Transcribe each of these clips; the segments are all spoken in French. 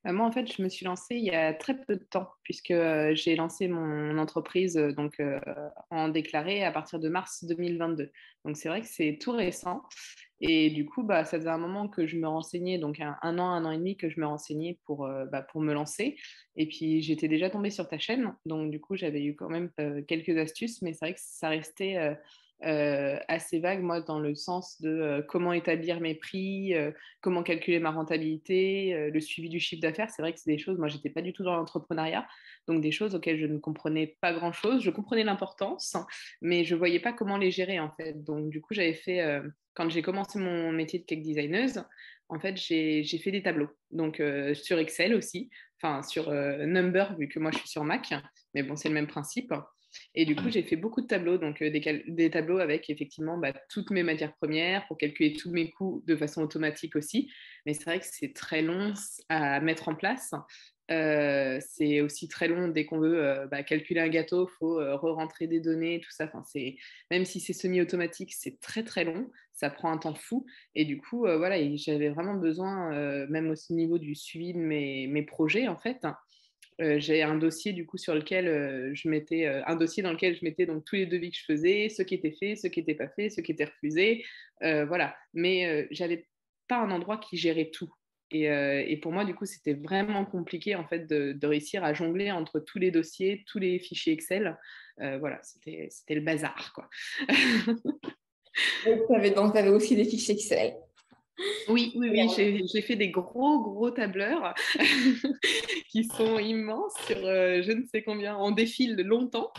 Moi, en fait, je me suis lancée il y a très peu de temps, puisque j'ai lancé mon entreprise en déclaré à partir de mars 2022. Donc, c'est vrai que c'est tout récent. Et du coup, bah, ça faisait un moment que je me renseignais, donc un an et demi que je me renseignais pour me lancer. Et puis, j'étais déjà tombée sur ta chaîne. Donc, du coup, j'avais eu quand même quelques astuces, mais c'est vrai que ça restait assez vague, moi, dans le sens de comment établir mes prix, comment calculer ma rentabilité, le suivi du chiffre d'affaires. C'est vrai que c'est des choses, moi, j'étais pas du tout dans l'entrepreneuriat, donc des choses auxquelles je ne comprenais pas grand-chose. Je comprenais l'importance, mais je voyais pas comment les gérer, en fait. Donc, du coup, quand j'ai commencé mon métier de cake designeuse, en fait, j'ai fait des tableaux. Donc, sur Excel aussi, enfin, sur Number, vu que moi, je suis sur Mac, mais bon, c'est le même principe. Et du coup, j'ai fait beaucoup de tableaux, donc des tableaux avec effectivement toutes mes matières premières pour calculer tous mes coûts de façon automatique aussi. Mais c'est vrai que c'est très long à mettre en place. C'est aussi très long dès qu'on veut calculer un gâteau, il faut re-rentrer des données, tout ça. Enfin, même si c'est semi-automatique, c'est très très long. Ça prend un temps fou. Et du coup, voilà, et j'avais vraiment besoin, même au niveau du suivi de mes projets, en fait. J'ai un dossier du coup sur lequel je mettais un dossier dans lequel je mettais donc tous les devis que je faisais, ceux qui étaient faits, ceux qui n'étaient pas faits, ceux qui étaient refusés, voilà. Mais j'avais pas un endroit qui gérait tout. Et pour moi, du coup, c'était vraiment compliqué en fait de réussir à jongler entre tous les dossiers, tous les fichiers Excel. Voilà, c'était le bazar, quoi. Donc, tu avais aussi des fichiers Excel. Oui, oui, oui, j'ai fait des gros, gros tableurs qui sont immenses sur je ne sais combien, on défile longtemps,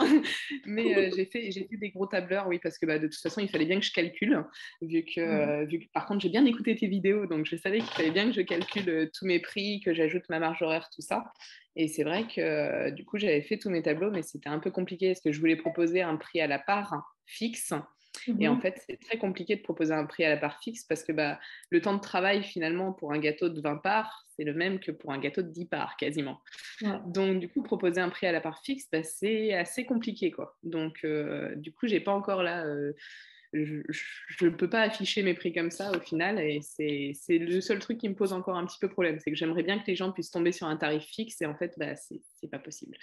mais j'ai fait des gros tableurs, oui, parce que de toute façon, il fallait bien que je calcule, vu que par contre, j'ai bien écouté tes vidéos, donc je savais qu'il fallait bien que je calcule tous mes prix, que j'ajoute ma marge horaire, tout ça. Et c'est vrai que du coup, j'avais fait tous mes tableaux, mais c'était un peu compliqué parce que je voulais proposer un prix à la part fixe. Et en Mhm. fait, c'est très compliqué de proposer un prix à la part fixe parce que le temps de travail, finalement, pour un gâteau de 20 parts, c'est le même que pour un gâteau de 10 parts, quasiment. Ouais. Donc, du coup, proposer un prix à la part fixe, c'est assez compliqué, quoi. Donc, du coup, j'ai pas encore là. Je ne peux pas afficher mes prix comme ça au final, et c'est le seul truc qui me pose encore un petit peu problème. C'est que j'aimerais bien que les gens puissent tomber sur un tarif fixe, et en fait, c'est pas possible.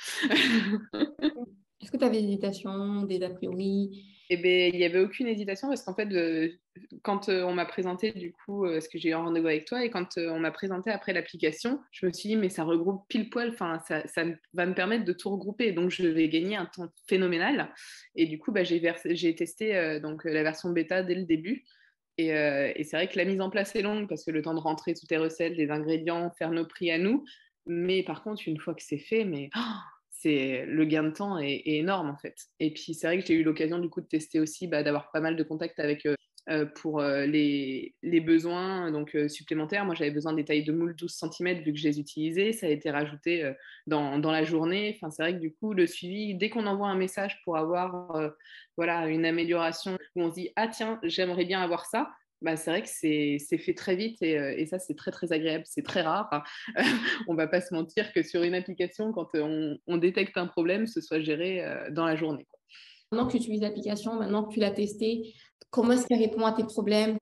Est-ce que tu avais des hésitations, des a priori? Eh bien, il n'y avait aucune hésitation parce qu'en fait, quand on m'a présenté, du coup, parce que j'ai eu un rendez-vous avec toi, et quand on m'a présenté après l'application, je me suis dit, mais ça regroupe pile poil, enfin, ça va me permettre de tout regrouper, donc je vais gagner un temps phénoménal. Et du coup, j'ai testé la version bêta dès le début. Et c'est vrai que la mise en place est longue parce que le temps de rentrer toutes les recettes, les ingrédients, faire nos prix à nous. Mais par contre, une fois que c'est fait, c'est le gain de temps est énorme en fait. Et puis c'est vrai que j'ai eu l'occasion du coup de tester aussi, d'avoir pas mal de contacts avec pour les besoins supplémentaires. Moi, j'avais besoin des tailles de moule 12 cm vu que je les utilisais. Ça a été rajouté dans la journée. Enfin, c'est vrai que du coup, le suivi, dès qu'on envoie un message pour avoir voilà, une amélioration où on se dit, ah tiens, j'aimerais bien avoir ça. C'est vrai que c'est fait très vite et ça, c'est très, très agréable. C'est très rare. On va pas se mentir que sur une application, quand on détecte un problème, ce soit géré dans la journée, quoi. Maintenant que tu utilises l'application, maintenant que tu l'as testée, comment est-ce qu'elle répond à tes problèmes?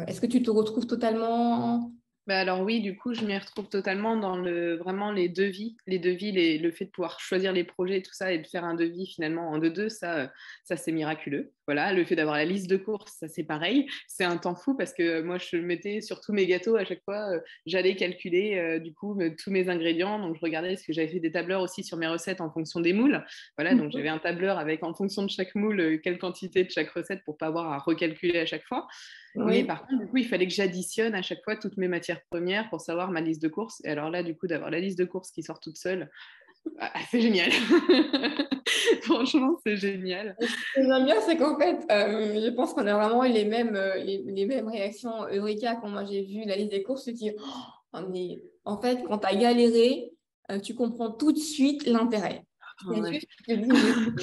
Est-ce que tu te retrouves totalement? Alors oui, du coup, je m'y retrouve totalement dans vraiment le fait de pouvoir choisir les projets et tout ça et de faire un devis finalement en deux, ça c'est miraculeux. Voilà, le fait d'avoir la liste de courses, ça c'est pareil. C'est un temps fou parce que moi je mettais sur tous mes gâteaux à chaque fois, j'allais calculer du coup tous mes ingrédients. Donc je regardais parce que j'avais fait des tableurs aussi sur mes recettes en fonction des moules. Voilà, donc j'avais un tableur avec en fonction de chaque moule quelle quantité de chaque recette pour pas avoir à recalculer à chaque fois. Mais Oui. par contre, du coup, il fallait que j'additionne à chaque fois toutes mes matières premières pour savoir ma liste de courses. Et alors là, du coup, d'avoir la liste de courses qui sort toute seule, c'est génial. Franchement, c'est génial. Ce que j'aime bien, c'est qu'en fait, je pense qu'on a vraiment eu les mêmes réactions Eureka quand moi j'ai vu la liste des courses. Je me dis, oh, en fait, quand tu as galéré, tu comprends tout de suite l'intérêt. C'est Ouais. juste, je te dis, mais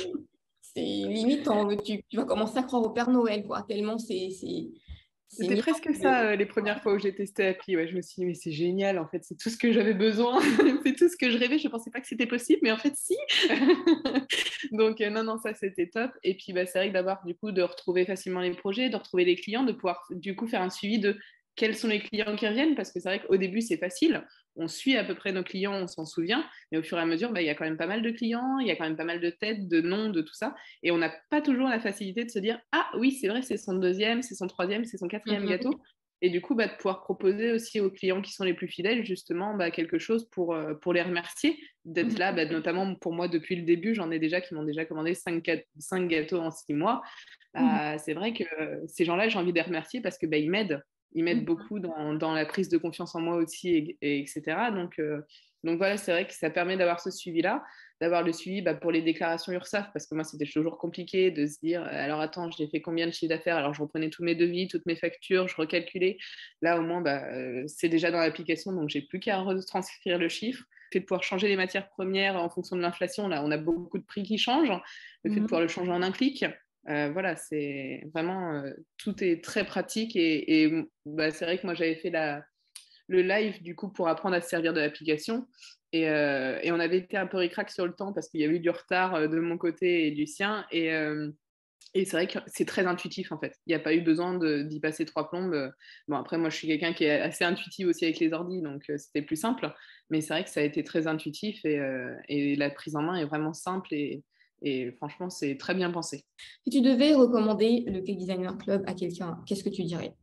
c'est limite, tu vas commencer à croire au Père Noël, quoi, tellement c'est C'était presque ça miraculeux. les premières fois où j'ai testé l'appli. Ouais, je me suis dit, mais c'est génial, en fait, c'est tout ce que j'avais besoin, c'est tout ce que je rêvais. Je ne pensais pas que c'était possible, mais en fait, si. Donc, non, non, ça, c'était top. Et puis, c'est vrai que d'avoir, du coup, de retrouver facilement les projets, de retrouver les clients, de pouvoir, du coup, faire un suivi de quels sont les clients qui reviennent, parce que c'est vrai qu'au début, c'est facile. On suit à peu près nos clients, on s'en souvient, mais au fur et à mesure, il y a quand même pas mal de clients, il y a quand même pas mal de têtes, de noms, de tout ça. Et on n'a pas toujours la facilité de se dire, ah oui, c'est vrai, c'est son deuxième, c'est son troisième, c'est son quatrième Mhm. gâteau. Et du coup, de pouvoir proposer aussi aux clients qui sont les plus fidèles, justement, quelque chose pour les remercier, d'être là, Mhm. notamment pour moi, depuis le début, j'en ai déjà qui m'ont déjà commandé 5 gâteaux en 6 mois. Mhm. C'est vrai que ces gens-là, j'ai envie de les remercier parce que ils m'aident. Ils m'aident beaucoup dans la prise de confiance en moi aussi, etc. Donc voilà, c'est vrai que ça permet d'avoir ce suivi-là, d'avoir le suivi pour les déclarations URSSAF, parce que moi, c'était toujours compliqué de se dire, alors attends, j'ai fait combien de chiffre d'affaires? Alors je reprenais tous mes devis, toutes mes factures, je recalculais. Là, au moins, c'est déjà dans l'application, donc j'ai plus qu'à retranscrire le chiffre. Le fait de pouvoir changer les matières premières en fonction de l'inflation, là, on a beaucoup de prix qui changent. Le fait de pouvoir Mhm. le changer en un clic, voilà, c'est vraiment, tout est très pratique c'est vrai que moi j'avais fait le live du coup pour apprendre à se servir de l'application et on avait été un peu ric-rac sur le temps parce qu'il y a eu du retard de mon côté et du sien et c'est vrai que c'est très intuitif en fait. Il n'y a pas eu besoin d'y passer trois plombes. Bon après moi je suis quelqu'un qui est assez intuitif aussi avec les ordis donc c'était plus simple mais c'est vrai que ça a été très intuitif et la prise en main est vraiment simple et franchement c'est très bien pensé. Si tu devais recommander le Cake Designer Club à quelqu'un, qu'est-ce que tu dirais?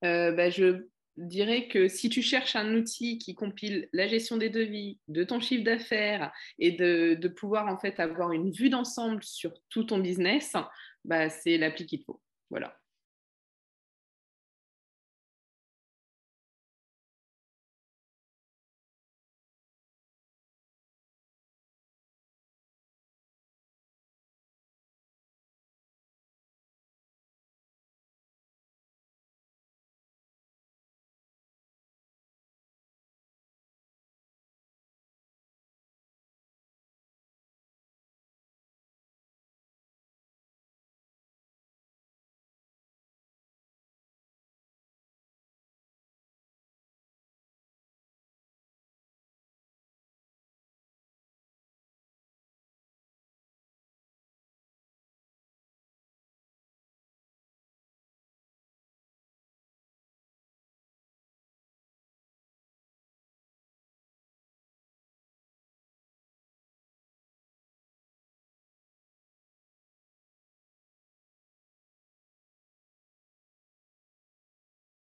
Je dirais que si tu cherches un outil qui compile la gestion des devis, de ton chiffre d'affaires et de pouvoir en fait avoir une vue d'ensemble sur tout ton business, c'est l'appli qu'il te faut. Voilà.